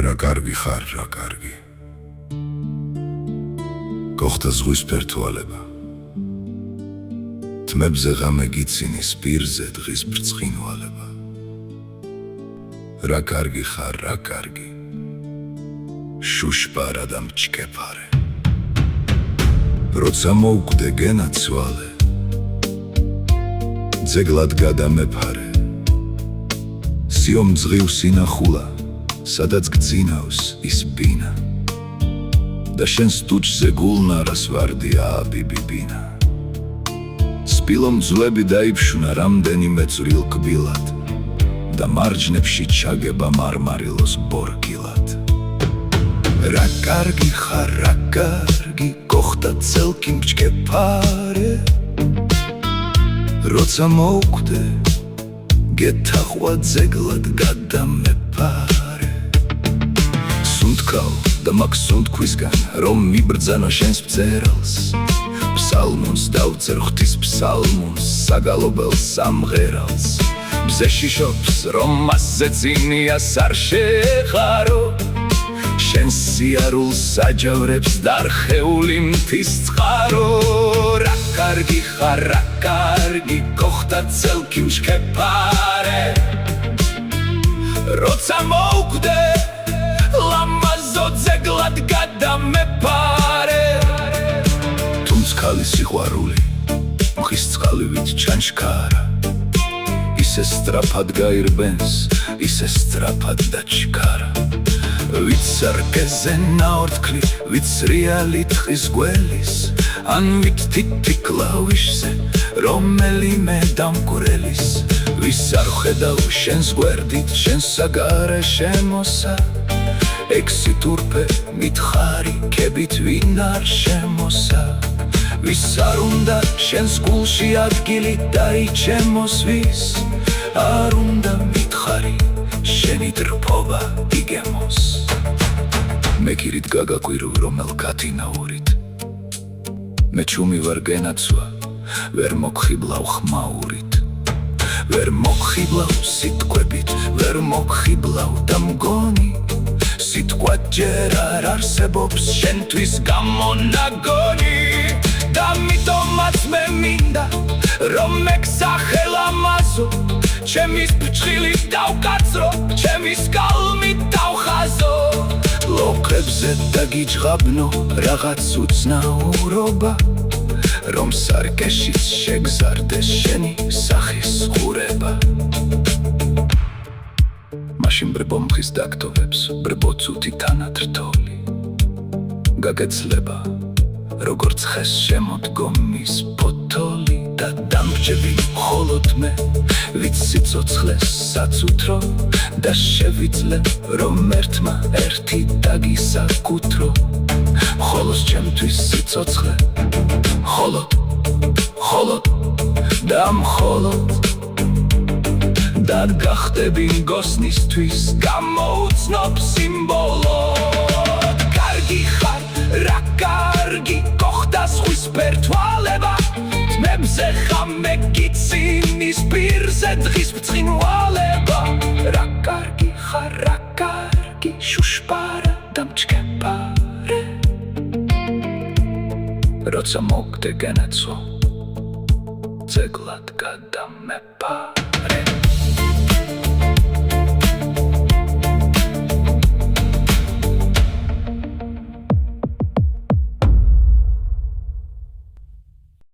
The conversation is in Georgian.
რა კარგი ხარ, რა კარგი. გოხდა ზღვისფერ თვალება. თმებზე ღამე გიცინის პირზე დღის ბრწყინვალება. რა კარგი ხარ, რა კარგი. შუშპარა და მჭკეფარე. როცა მოვკვდე გენაცვალე, ძეგლად გადამეფარე. სიომძღივ სინახულა, სადაც გძინავს ის ბინა და შენ სტუჩზე გულნარას ვარდია აბიბიბინა. სპილომძვლები დაიფშუნა რამდენიმე წვრილ კბილად და მარჯნებში ჩაგება მარმარილოს ბორგილად. რა კარგი ხარ, რა კარგი, გოხდა წელკი მჭკეფარე. როცა მოვკვდე გეთახვა ძეგლად გადამეფარე. სუნთქავ და მაგ სუნთქვისგან რომ მიბრძანო შენს მწერალს, ფსალმუნს დავწერ ღვთის ფსალმუნს, საგალობელ სამღერალს. ბზეში შობს რომ მასზე წინიას არ შეეყარო, შენ სიარულს აჯავრებს დარხეული მთის წყარო. რა კარგი ხარ, რა კარგი, გოხდა წელკი მჭკეფარე. როცა მოვკვდე ლამაზო ძეგლად გადამეფარე. თუმცქალი სიყვარული მღის წყალივით ჩანჩქარა, ისე სწრაფად გაირბენს, ისე სწრაფად დაჩქარა. ვიც არ გეზენაორთქლი, ვიც რეალი თხის გველის, ან ვით თითი კლავიშზე რომელიმე დამკვრელის. ვის არ ხედავ შენს გვერდით, შენს საგარეშემოსა, ექსი თურფე მითხარი ქებით ვინ არ შემოსა. ვის არ უნდა შენს გულში ადგილი დაიჩემოს, ვის არ უნდა მითხარი შენი დრფობა იგემოს. მე კირით გაგაკვირვ რომელ კათინაურით, მე ჩუმი ვარ გენაცვა, ვერ მოგხიბლავ ხმაურით. ვერ მოგხიბლავ სიტყვებით, ვერ მოგხიბლავ და მგონი სიტყვა ჯერ არ არსებობს შენთვის გამონაგონი. და მიტომაც მე მინდა რომ მეგსახელამაზო, ჩემის ფჭხილით დავკაცრო, ჩემის კალმით დავხაზო. ლოქებზე დაგიჯღაბნო რაღაც უცნაურობა, რომ სარკეშიც შეგზარდეს შენი სახის ხურება. მაშინ ბრბო მხის დაგტოვებს, ბრბო ცუთი თანადრდოლი გაგეცლება, როგორც ხეს შემოდგომის ფოთოლი. და დამრჯები მხოლოდ მე, ვით სიცოცხლეს საცუთრო და შევიძლე რომ ერთმა ერთი დაგისაკუთრო. მხოლოდ ჩემთვის სიცოცხლე, მხოლოდ და მხოლოდ, და გახდები გოსნისთვის გამოუცნობ სიმბოლოდ. კარგი ხარ, რა კარგი, გოხდა ზღვისფერ თვალება. თმებზე ღამე გიცინის პირზე დღის ბრწყინვალება. რა კარგი ხარ, რა კარგი, შუშპარა და მჭკეფარე. როცა მოვკვდე გენაცვალე, ძეგლად გადამეფარე.